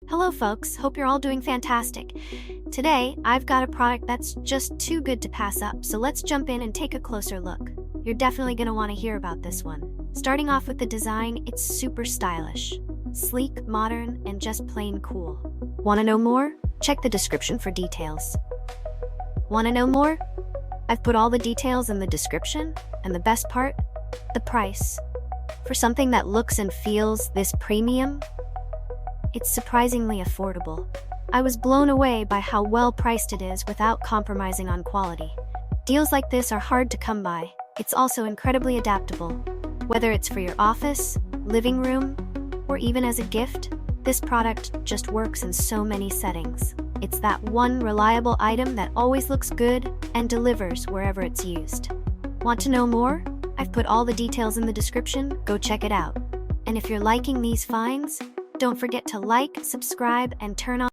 Hello folks, hope you're all doing fantastic. Today, I've got a product that's just too good to pass up, so let's jump in and take a closer look. You're definitely going to want to hear about this one. Starting off with the design, it's super stylish. Sleek, modern, and just plain cool. Want to know more? Check the description for details. Want to know more? I've put all the details in the description, and the best part? The price. For something that looks and feels this premium, it's surprisingly affordable. I was blown away by how well priced it is without compromising on quality. Deals like this are hard to come by. It's also incredibly adaptable. Whether it's for your office, living room, or even as a gift, this product just works in so many settings. It's that one reliable item that always looks good and delivers wherever it's used. Want to know more? I've put all the details in the description, go check it out. And if you're liking these finds, don't forget to like, subscribe, and turn on